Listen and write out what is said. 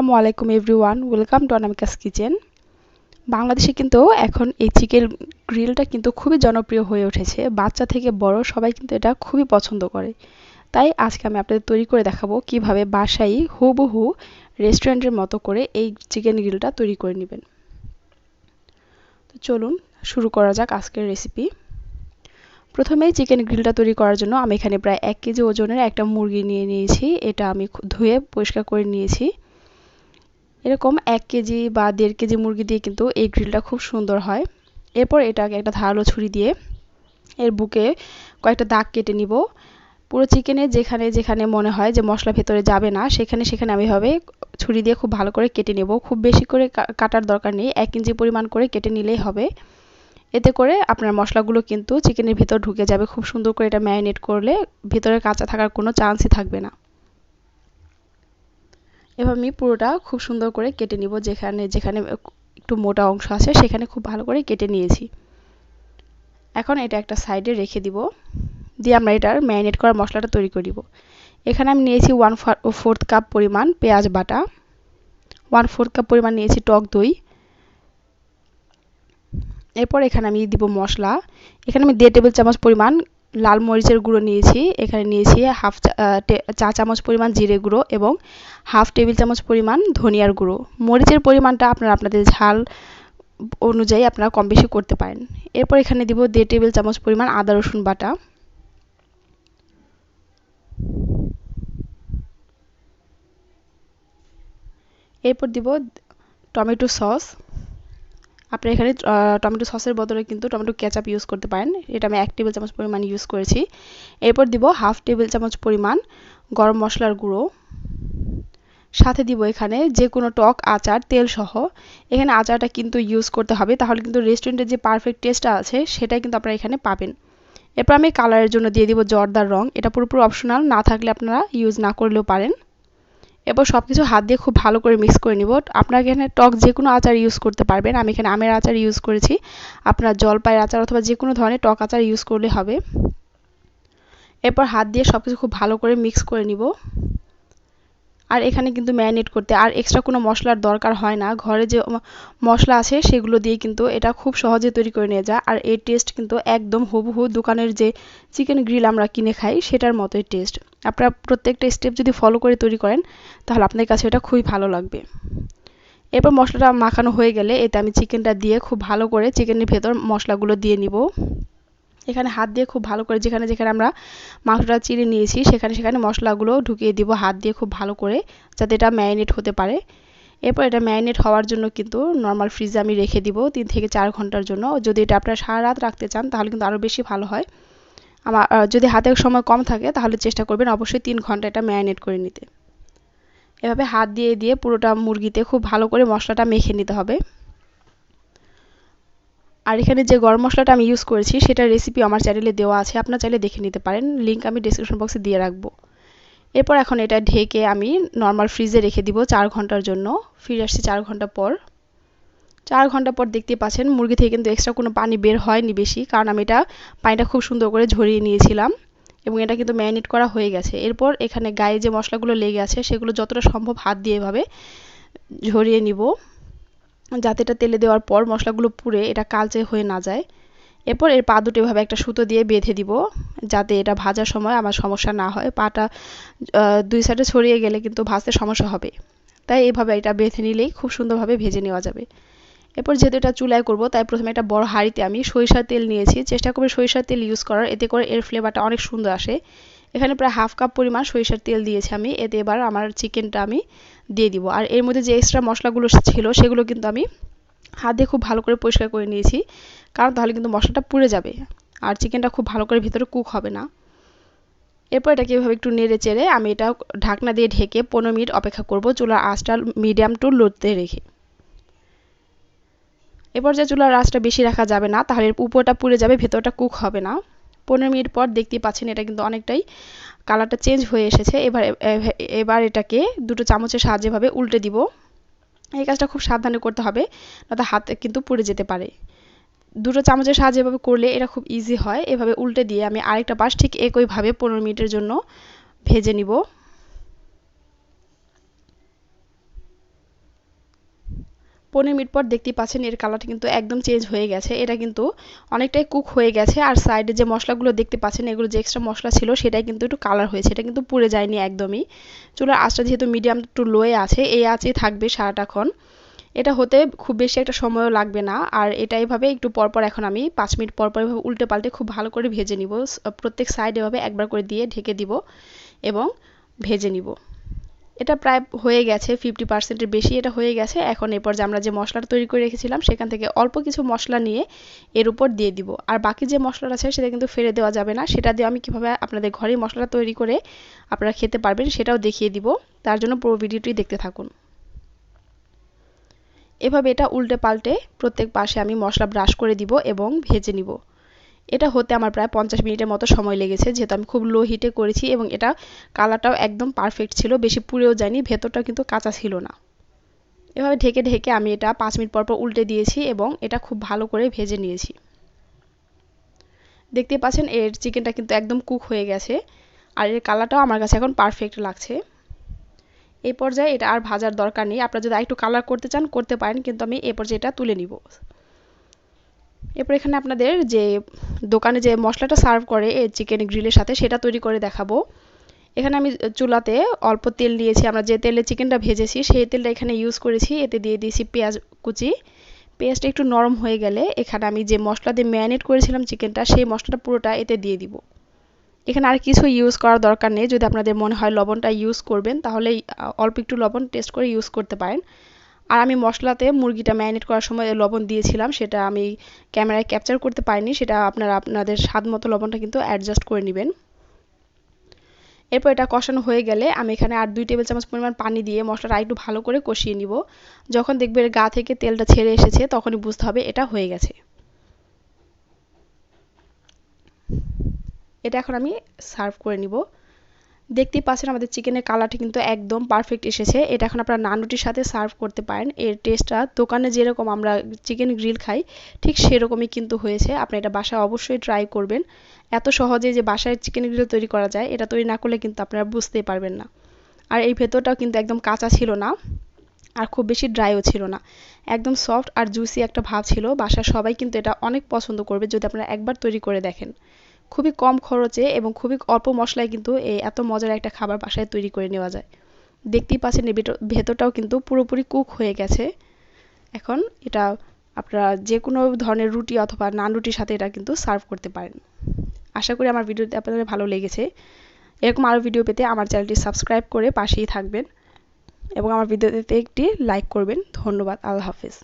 আসসালামু আলাইকুম everyone, welcome to Anamika's kitchen. বাংলাদেশে কিন্তু এখন এই চিকেন গ্রিলটা কিন্তু খুবই জনপ্রিয় হয়ে উঠেছে। বাচ্চা থেকে বড় সবাই কিন্তু এটা খুবই পছন্দ করে। তাই আজকে আমি আপনাদের তৈরি করে দেখাবো কিভাবে বাসায় হুবহু রেস্টুরেন্টের মতো করে এই চিকেন গ্রিলটা তৈরি করে নেবেন। তো চলুন শুরু করা যাক আজকের রেসিপি। প্রথমেই চিকেন গ্রিলটা তৈরি করার জন্য আমি এখানে প্রায় 1 কেজি ওজনের একটা মুরগি নিয়ে নিয়েছি। এটা আমি ধুয়ে পরিষ্কার করে নিয়েছি। এরকম 1 কেজি বা 1.5 কেজি মুরগি দিয়ে কিন্তু এই গ্রিলটা খুব সুন্দর হয়। এরপর এটাকে একটা ধারালো ছুরি দিয়ে এর বুকে কয়েকটা দাগ কেটে নিব। পুরো চিকেনে যেখানে যেখানে মনে হয় যে মশলা ভেতরে যাবে না সেখানে সেখানে আমি এভাবে ছুরি দিয়ে খুব ভালো করে কেটে নেব। খুব বেশি করে কাটার দরকার নেই, 1 ইঞ্চি পরিমাণ করে কেটে নিলেই হবে। এতে করে আপনার মশলাগুলো কিন্তু চিকেনের ভিতর ঢুকে যাবে। খুব সুন্দর করে এটা ম্যারিনেট করলে ভিতরে কাঁচা থাকার কোনো চান্সই থাকবে না। এবার আমি পুরোটা খুব সুন্দর করে কেটে নিব। যেখানে যেখানে একটু মোটা অংশ আছে সেখানে খুব ভালো করে কেটে নিয়েছি। এখন এটা একটা সাইডে রেখে দিব, দিয়ে আমরা এটার ম্যারিনেট করা মশলাটা তৈরি করে দিব। এখানে আমি নিয়েছি 1/4 কাপ পরিমাণ পেঁয়াজ বাটা, 1/4 কাপ পরিমাণ নিয়েছি টক দই। এরপর এখানে আমি দিব মশলা। এখানে আমি 1.5 টেবিল চামচ পরিমাণ লাল মরিচের গুঁড়ো নিয়েছি। এখানে নিয়েছি হাফ চা চামচ পরিমাণ জিরে গুঁড়ো এবং হাফ টেবিল চামচ পরিমাণ ধনিয়ার গুঁড়ো। মরিচের পরিমাণটা আপনারা আপনাদের ঝাল অনুযায়ী আপনারা কম বেশি করতে পারেন। এরপর এখানে দিব 1.5 টেবিল চামচ পরিমাণ আদা রসুন বাটা। এরপর দিব টমেটো সস। আপনারা এখানে টমেটো সসের বদলে কিন্তু টমেটো কেচাপ ইউজ করতে পারেন। এটা আমি 1 টেবিল চামচ পরিমাণ ইউজ করেছি। এরপর দিব হাফ টেবিল চামচ পরিমাণ গরম মশলার গুঁড়ো। সাথে দিব এখানে যে কোনো টক আচার তেল সহ। এখানে আচারটা কিন্তু ইউজ করতে হবে, তাহলে কিন্তু রেস্টুরেন্টের যে পারফেক্ট টেস্টটা আছে সেটাই কিন্তু আপনারা এখানে পাবেন। এরপর আমি কালারের জন্য দিয়ে দিব জর্দার রং। এটা পুরোপুরি অপশনাল, না থাকলে আপনারা ইউজ না করলেও পারেন। এরপর সবকিছু হাত দিয়ে খুব ভালো করে মিক্স করে নিব। আপনারা এখানে টক যে কোনো আচার ইউজ করতে পারবেন। আমি এখানে আমের আচার ইউজ করেছি। আপনারা জলপাইয়ের আচার অথবা যে কোনো ধরনের টক আচার ইউজ করলে হবে। এরপর হাত দিয়ে সবকিছু খুব ভালো করে মিক্স করে নিব। আর এখানে কিন্তু ম্যারিনেট করতে আর এক্সট্রা কোনো মশলার দরকার হয় না। ঘরে যে মশলা আছে সেগুলো দিয়ে কিন্তু এটা খুব সহজে তৈরি করে নেওয়া যায়। আর এর টেস্ট কিন্তু একদম হুবহু দোকানের যে চিকেন গ্রিল আমরা কিনে খাই সেটার মতোই টেস্ট। আপনারা প্রত্যেকটা স্টেপ যদি ফলো করে তৈরি করেন তাহলে আপনাদের কাছে এটা খুবই ভালো লাগবে। এরপর মশলাটা মাখানো হয়ে গেলে এতে আমি চিকেনটা দিয়ে খুব ভালো করে চিকেনের ভেতর মশলাগুলো দিয়ে নিব। এখানে হাত দিয়ে খুব ভালো করে যেখানে যেখানে আমরা মাংসটা চিড়ে নিয়েছি সেখানে সেখানে মশলাগুলো ঢুকিয়ে দিব হাত দিয়ে খুব ভালো করে, যাতে এটা ম্যারিনেট হতে পারে। এরপর এটা ম্যারিনেট হওয়ার জন্য কিন্তু নর্মাল ফ্রিজে আমি রেখে দিব 3 থেকে 4 ঘন্টার জন্য। যদি এটা আপনারা সারা রাত রাখতে চান তাহলে কিন্তু আরও বেশি ভালো হয়। আমার যদি হাতে সময় কম থাকে তাহলে চেষ্টা করবেন অবশ্যই 3 ঘন্টা এটা ম্যারিনেট করে নিতে। এভাবে হাত দিয়ে দিয়ে পুরোটা মুরগিতে খুব ভালো করে মশলাটা মেখে নিতে হবে। আর এখানে যে গরম মশলাটা আমি ইউজ করেছি সেটার রেসিপি আমার চ্যানেলে দেওয়া আছে, আপনারা চাইলে দেখে নিতে পারেন। লিংক আমি ডেসক্রিপশন বক্সে দিয়ে রাখবো। এরপর এখন এটা ঢেকে আমি নর্মাল ফ্রিজে রেখে দিব 4 ঘন্টার জন্য। ফিরে আসছি 4 ঘন্টা পর। 4 ঘন্টা পর দেখতে পাচ্ছেন মুরগি থেকে কিন্তু এক্সট্রা কোনো পানি বের হয়নি বেশি, কারণ আমি এটা পানিটা খুব সুন্দর করে ঝরিয়ে নিয়েছিলাম এবং এটা কিন্তু ম্যারিনেট করা হয়ে গেছে। এরপর এখানে গায়ে যে মশলাগুলো লেগে আছে সেগুলো যতটা সম্ভব হাত দিয়ে এভাবে ঝরিয়ে নিব, যাতে এটা তেলে দেওয়ার পর মশলাগুলো পুড়ে এটা কালচে হয়ে না যায়। এরপর এর পা দুটো এভাবে একটা সুতো দিয়ে বেঁধে দিব, যাতে এটা ভাজার সময় আমার সমস্যা না হয়। পাটা 2 সাইডে ছড়িয়ে গেলে কিন্তু ভাজতে সমস্যা হবে। তাই এইভাবে এটা বেঁধে নিলেই খুব সুন্দরভাবে ভেজে নেওয়া যাবে। এরপর যেহেতু এটা চুলায় করব তাই প্রথমে একটা বড় হাঁড়িতে আমি সরিষার তেল নিয়েছি। চেষ্টা করবেন সরিষার তেল ইউজ করার, এতে করে এর ফ্লেভারটা অনেক সুন্দর আসে। এখানে প্রায় হাফ কাপ পরিমাণ সরিষার তেল দিয়েছি আমি। এতে এবার আমার চিকেনটা আমি দিয়ে দিব। আর এর মধ্যে যে এক্সট্রা মশলাগুলো ছিল সেগুলো কিন্তু আমি হাত দিয়ে খুব ভালো করে পরিষ্কার করে নিয়েছি, কারণ তাহলে কিন্তু মশলাটা পুড়ে যাবে আর চিকেনটা খুব ভালো করে ভিতরে কুক হবে না। এরপর এটাকে এভাবে একটু নেড়ে চেড়ে আমি এটা ঢাকনা দিয়ে ঢেকে 15 মিনিট অপেক্ষা করব, চুলার আঁচটা মিডিয়াম টু লোতে রেখে। এরপর যে চুলার আঁচটা বেশি রাখা যাবে না, তাহলে উপরটা পুড়ে যাবে, ভেতরটা কুক হবে না। 15 মিনিট পর দেখতেই পাচ্ছেন এটা কিন্তু অনেকটাই কালারটা চেঞ্জ হয়ে এসেছে। এবার এটাকে দুটো চামচের সাহায্যে ভাবে উল্টে দিব। এই কাজটা খুব সাবধানে করতে হবে, নয়তো হাতে কিন্তু পুড়ে যেতে পারে। দুটো চামচের সাহায্যে এভাবে করলে এটা খুব ইজি হয়। এভাবে উল্টে দিয়ে আমি আরেকটা পাশ ঠিক একইভাবে 15 মিনিটের জন্য ভেজে নিব। 15 মিনিট পর দেখতেই পাচ্ছেন এর কালারটা কিন্তু একদম চেঞ্জ হয়ে গেছে। এটা কিন্তু অনেকটাই কুক হয়ে গেছে। আর সাইডে যে মশলাগুলো দেখতে পাচ্ছেন এগুলো যে এক্সট্রা মশলা ছিল সেটাই কিন্তু একটু কালার হয়েছে, এটা কিন্তু পুড়ে যায়নি একদমই। চুলার আঁচটা যেহেতু মিডিয়াম টু লোয়ে আছে, এই আঁচেই থাকবে সারাটাক্ষণ। এটা হতে খুব বেশি একটা সময়ও লাগবে না। আর এটা এভাবে একটু পরপর এখন আমি 5 মিনিট পর পর এভাবে উল্টে পাল্টে খুব ভালো করে ভেজে নিব। প্রত্যেক সাইড এভাবে একবার করে দিয়ে ঢেকে দিব এবং ভেজে নিব। এটা প্রায় হয়ে গেছে, 50%-এর বেশি এটা হয়ে গেছে। এখন এরপর যে আমরা যে মশলাটা তৈরি করে রেখেছিলাম সেখান থেকে অল্প কিছু মশলা নিয়ে এর উপর দিয়ে দিব। আর বাকি যে মশলাটা আছে সেটা কিন্তু ফেলে দেওয়া যাবে না। সেটা দিয়ে আমি কিভাবে আপনাদের ঘরেই মশলাটা তৈরি করে আপনারা খেতে পারবেন সেটাও দেখিয়ে দিব। তার জন্য পুরো ভিডিওটি দেখতে থাকুন। এভাবে এটা উল্টে পাল্টে প্রত্যেক পাশে আমি মশলা ব্রাশ করে দিব এবং ভেজে নিব। এটা হতে আমার প্রায় 50 মিনিটের মতো সময় লেগেছে, যেহেতু আমি খুব লো হিটে করেছি এবং এটা কালারটাও একদম পারফেক্ট ছিল, বেশি পুড়েও যায়নি, ভেতরটাও কিন্তু কাঁচা ছিল না। এভাবে ঢেকে ঢেকে আমি এটা 5 মিনিট পর পর উল্টে দিয়েছি এবং এটা খুব ভালো করে ভেজে নিয়েছি। দেখতে পাচ্ছেন এর চিকেনটা কিন্তু একদম কুক হয়ে গেছে আর এর কালারটাও আমার কাছে এখন পারফেক্ট লাগছে। এই পর্যায়ে এটা আর ভাজার দরকার নেই। আপনারা যদি আরেকটু কালার করতে চান করতে পারেন, কিন্তু আমি এই পর্যায়ে এটা তুলে নিব। এরপর এখানে আপনাদের যে দোকানে যে মশলাটা সার্ভ করে এই চিকেন গ্রিলের সাথে সেটা তৈরি করে দেখাবো। এখানে আমি চুলাতে অল্প তেল দিয়েছি, আমরা যে তেলে চিকেনটা ভেজেছি সেই তেলটা এখানে ইউজ করেছি। এতে দিয়ে দিয়েছি পেঁয়াজ কুচি। পেঁয়াজটা একটু নরম হয়ে গেলে এখানে আমি যে মশলা দিয়ে ম্যারিনেট করেছিলাম চিকেনটা সেই মশলাটা পুরোটা এতে দিয়ে দিব। এখানে আর কিছু ইউজ করার দরকার নেই। যদি আপনাদের মনে হয় লবণটা ইউজ করবেন তাহলে অল্প একটু লবণ টেস্ট করে ইউজ করতে পারেন। আর আমি মশলাতে মুরগিটা ম্যারিনেট করার সময় লবণ দিয়েছিলাম, সেটা আমি ক্যামেরায় ক্যাপচার করতে পারিনি। সেটা আপনারা আপনাদের স্বাদ মতো লবণটা কিন্তু অ্যাডজাস্ট করে নেবেন। এরপর এটা কষানো হয়ে গেলে আমি এখানে আর 2 টেবিল চামচ পরিমাণ পানি দিয়ে মশলাটা একটু ভালো করে কষিয়ে নিব। যখন দেখবেন গা থেকে তেলটা ছেড়ে এসেছে তখনই বুঝতে হবে এটা হয়ে গেছে। এটা এখন আমি সার্ভ করে নিব। দেখতেই পাচ্ছেন আমাদের চিকেনের কালারটা কিন্তু একদম পারফেক্ট এসেছে। এটা এখন আপনারা নান রুটির সাথে সার্ভ করতে পারেন। এর টেস্টটা দোকানে যেরকম আমরা চিকেন গ্রিল খাই ঠিক সেরকমই কিন্তু হয়েছে। আপনি এটা বাসায় অবশ্যই ট্রাই করবেন। এত সহজে যে বাসায় চিকেন গ্রিল তৈরি করা যায় এটা তৈরি না করলে কিন্তু আপনারা বুঝতেই পারবেন না। আর এই ভেতরটাও কিন্তু একদম কাঁচা ছিল না আর খুব বেশি ড্রাইও ছিল না, একদম সফট আর জুসি একটা ভাব ছিল। বাসার সবাই কিন্তু এটা অনেক পছন্দ করবে যদি আপনারা একবার তৈরি করে দেখেন। খুবই কম খরচে এবং খুবই অল্প মশলায় কিন্তু এই এত মজার একটা খাবার বাসায় তৈরি করে নেওয়া যায়। দেখতেই পাচ্ছেন এর ভেতরটাও কিন্তু পুরোপুরি কুক হয়ে গেছে। এখন এটা আপনারা যে কোনো ধরনের রুটি অথবা নান রুটির সাথে এটা কিন্তু সার্ভ করতে পারেন। আশা করি আমার ভিডিওতে আপনাদের ভালো লেগেছে। এরকম আরও ভিডিও পেতে আমার চ্যানেলটি সাবস্ক্রাইব করে পাশেই থাকবেন এবং আমার ভিডিওতে একটি লাইক করবেন। ধন্যবাদ। আল্লাহ হাফেজ।